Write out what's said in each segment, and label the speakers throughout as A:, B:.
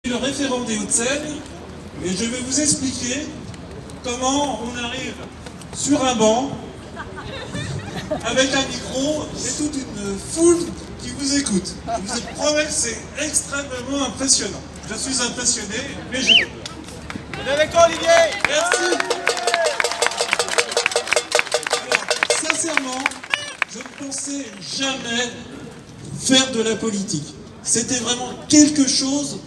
A: Le référent des Hauts-de-Seine, et je vais vous expliquer comment on arrive sur un banc avec un micro et toute une foule qui vous écoute. Je vous promets que c'est extrêmement impressionnant. Je suis impressionné, mais j'ai peur.
B: On est avec toi, Olivier.
A: Merci. Alors, sincèrement, je ne pensais jamais faire de la politique. C'était vraiment quelque chose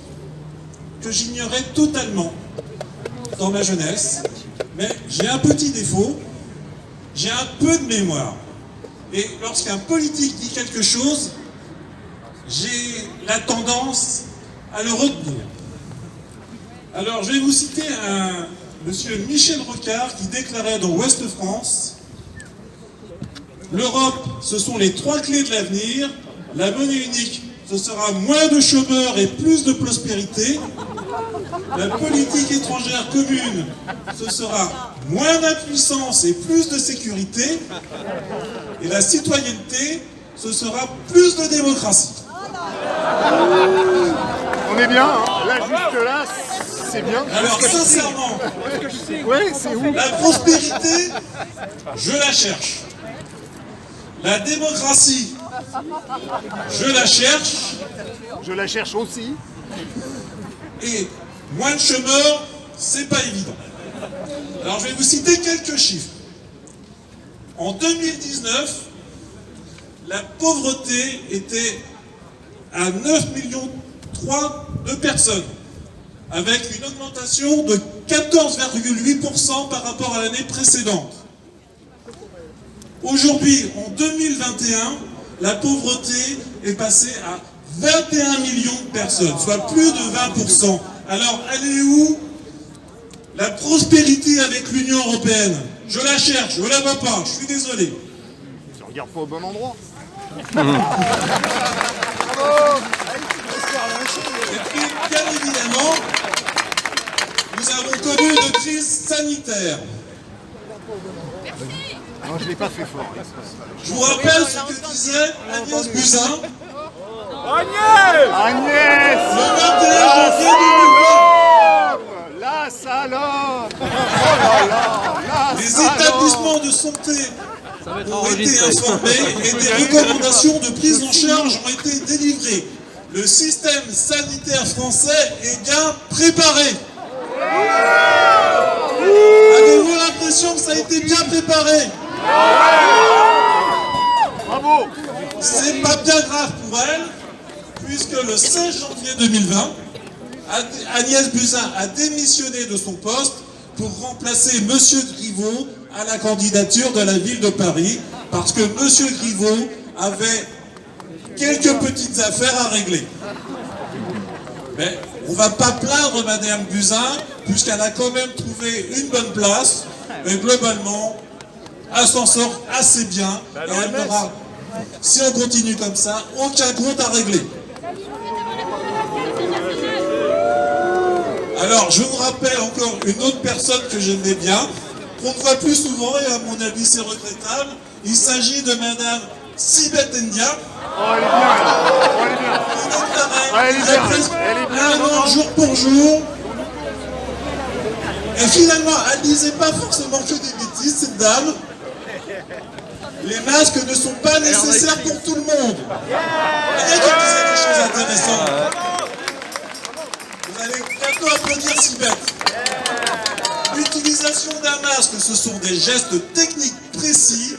A: que j'ignorais totalement dans ma jeunesse, mais j'ai un petit défaut, j'ai un peu de mémoire. Et lorsqu'un politique dit quelque chose, j'ai la tendance à le retenir. Alors je vais vous citer un monsieur Michel Rocard qui déclarait dans Ouest France: l'Europe, ce sont les trois clés de l'avenir, la monnaie unique, ce sera moins de chômeurs et plus de prospérité. La politique étrangère commune, ce sera moins d'impuissance et plus de sécurité. Et la citoyenneté, ce sera plus de démocratie.
C: On est bien, hein. Là, juste là, c'est bien.
A: Alors sincèrement,
C: Ouais, c'est où?
A: la prospérité, je la cherche. La démocratie, je la cherche.
C: Je la cherche aussi.
A: Et moins de chômeurs, c'est pas évident. Alors je vais vous citer quelques chiffres. En 2019, la pauvreté était à 9,3 millions de personnes, avec une augmentation de 14,8% par rapport à l'année précédente. Aujourd'hui, en 2021, la pauvreté est passée à 21 millions de personnes, soit plus de 20%. Alors, elle est où la prospérité avec l'Union européenne? Je la cherche, je ne la vois pas, je suis désolé.
C: Tu regardes pas au bon endroit.
A: Et puis, bien évidemment, nous avons connu une crise sanitaire.
C: Non, je l'ai pas fait fort.
A: Je vous rappelle ce que disait Agnès Buzyn
C: Agnès,
A: le 21 janvier 2020.
C: la salope. Oh là là, la
A: Les
C: salope.
A: établissements de santé ont été informés et des recommandations de prise en charge ont été délivrées. Le système sanitaire français est bien préparé. Avez-vous l'impression que ça a été bien préparé?
C: Bravo.
A: C'est pas bien grave pour elle, puisque le 16 janvier 2020, Agnès Buzyn a démissionné de son poste pour remplacer M. Griveaux à la candidature de la ville de Paris, parce que M. Griveaux avait quelques petites affaires à régler. Mais on ne va pas plaindre Mme Buzyn, puisqu'elle a quand même trouvé une bonne place, et globalement, elle s'en sort assez bien, et elle n'aura, si on continue comme ça, aucun compte à régler. Alors, je vous rappelle encore une autre personne que j'aimais bien, qu'on ne voit plus souvent, et à mon avis c'est regrettable. Il s'agit de Madame Sibeth Ndiaye.
C: Oh, elle est bien, elle. Oh, elle est bien.
A: Elle est bien.
C: Elle est bien.
A: Jour pour jour. Et finalement, elle ne disait pas forcément que des bêtises, cette dame. Les masques ne sont pas nécessaires pour tout le monde. Elle disait des choses intéressantes. Vous allez bientôt applaudir Sibeth. L'utilisation d'un masque, ce sont des gestes techniques précis.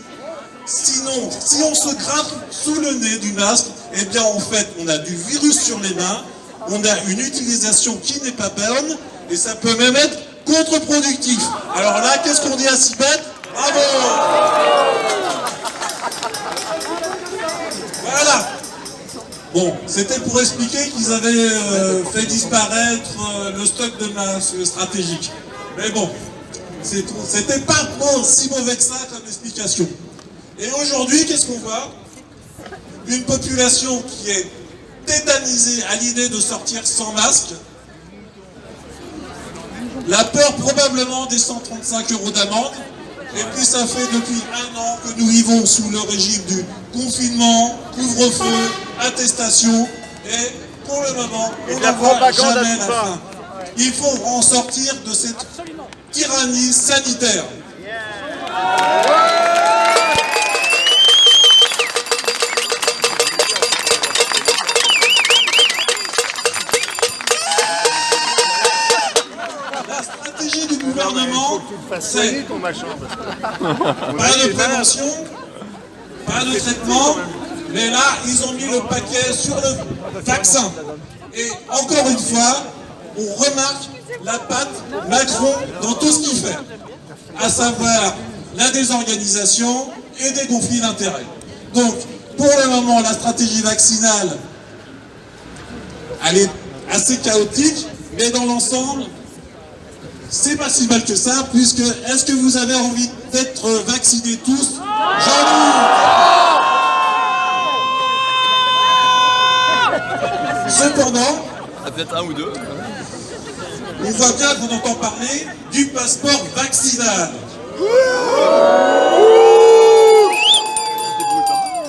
A: Sinon, si on se gratte sous le nez du masque, eh bien en fait, on a du virus sur les mains, on a une utilisation qui n'est pas bonne, et ça peut même être contre-productif. Alors là, qu'est-ce qu'on dit à Sibeth? Bravo! Voilà. Bon, c'était pour expliquer qu'ils avaient fait disparaître le stock de masques stratégiques. Mais bon, c'était pas si mauvais que ça comme explication. Et aujourd'hui, qu'est-ce qu'on voit? Une population qui est tétanisée à l'idée de sortir sans masque. La peur probablement des 135 € d'amende. Et puis ça fait depuis 1 an que nous vivons sous le régime du confinement, couvre-feu, attestation et pour le moment,
C: Et
A: on
C: de la
A: n'en voit
C: propagande à
A: jamais
C: tout
A: la
C: va.
A: fin. Il faut en sortir de cette tyrannie sanitaire. La stratégie du gouvernement, c'est
C: ton machin.
A: pas de prévention, pas de traitement, mais là, ils ont mis le paquet sur le vaccin. Et encore une fois, on remarque la patte Macron dans tout ce qu'il fait, à savoir la désorganisation et des conflits d'intérêts. Donc, pour le moment, la stratégie vaccinale, elle est assez chaotique, mais dans l'ensemble, c'est pas si mal que ça, puisque est-ce que vous avez envie d'être vaccinés tous? J'en doute. Cependant,
B: Peut-être un ou deux.
A: on voit bien qu'on entend parler du passeport vaccinal.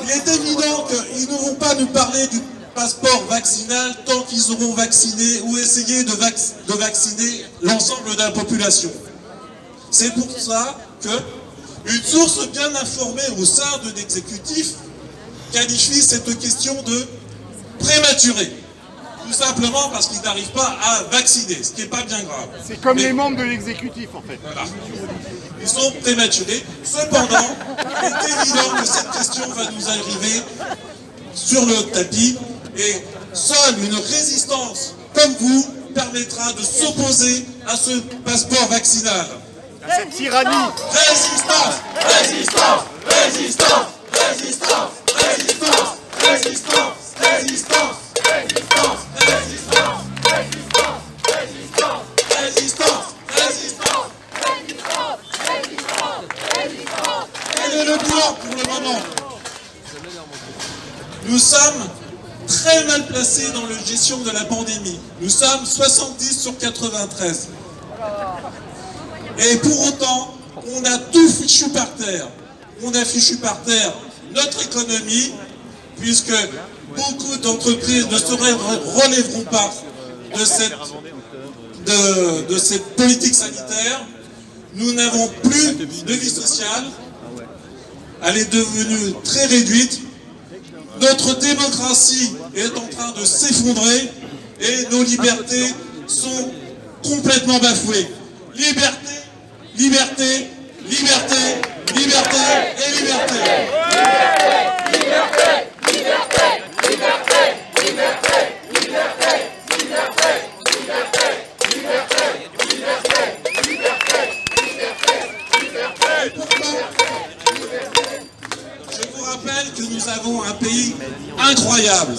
A: Il est évident qu'ils ne vont pas nous parler du passeport vaccinal tant qu'ils auront vacciné ou essayé de vacciner l'ensemble de la population. C'est pour ça qu'une source bien informée au sein de l'exécutif qualifie cette question de prématurée. Tout simplement parce qu'ils n'arrivent pas à vacciner, ce qui n'est pas bien grave.
C: C'est comme
A: Mais-
C: les membres de l'exécutif en fait.
A: Voilà. Ils sont prématurés. Cependant, il est évident que cette question va nous arriver sur le tapis et seule une résistance comme vous permettra de s'opposer à ce passeport vaccinal.
C: À cette tyrannie.
A: Résistance! Résistance! Résistance! Résistance! Résistance! Résistance! Résistance! Résistance! Résistance! Résistance! Résistance! Quel est le bilan pour le moment? Nous sommes très mal placés dans la gestion de la pandémie. Nous sommes 70 sur 93. Et pour autant, on a tout fichu par terre. On a fichu par terre notre économie, puisque beaucoup d'entreprises ne se relèveront pas de cette politique sanitaire. Nous n'avons plus de vie sociale. Elle est devenue très réduite. Notre démocratie est en train de s'effondrer et nos libertés sont complètement bafouées. Liberté, liberté, liberté, liberté et liberté. Je vous rappelle que nous avons un pays incroyable.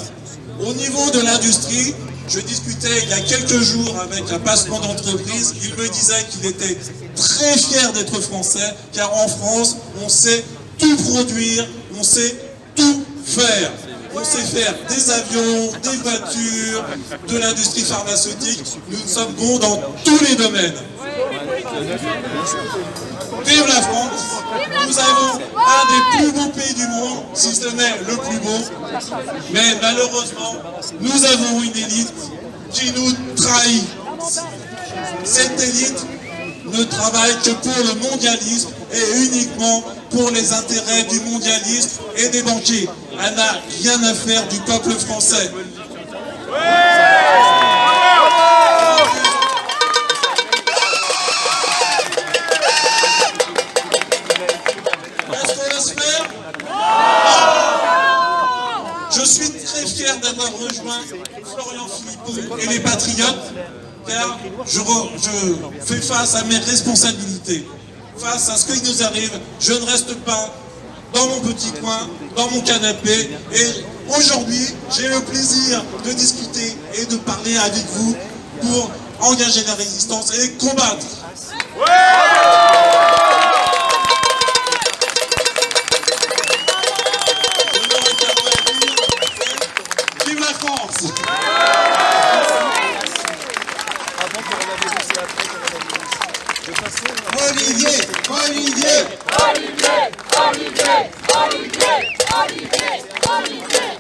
A: Au niveau de l'industrie, je discutais il y a quelques jours avec un patron d'entreprise, il me disait qu'il était très fier d'être français, car en France, on sait tout produire, on sait tout faire. On sait faire des avions, des voitures, de l'industrie pharmaceutique. Nous sommes bons dans tous les domaines. Vive la France! Nous avons un des plus beaux pays du monde, si ce n'est le plus beau. Mais malheureusement, nous avons une élite qui nous trahit. Cette élite ne travaille que pour le mondialisme et uniquement pour les intérêts du mondialisme et des banquiers. Elle n'a rien à faire du peuple français. Est-ce qu'on laisse faire? Je suis très fier d'avoir rejoint Florian Philippot et les Patriotes, car je fais face à mes responsabilités. Face à ce qui nous arrive, je ne reste pas dans mon petit coin, dans mon canapé. Et aujourd'hui, j'ai le plaisir de discuter et de parler avec vous pour engager la résistance et combattre. Je n'aurai qu'un mot à dire, vive la France! Olivier! Olivier!
D: Olivier! Olivier! Olivier! Olivier! Olivier!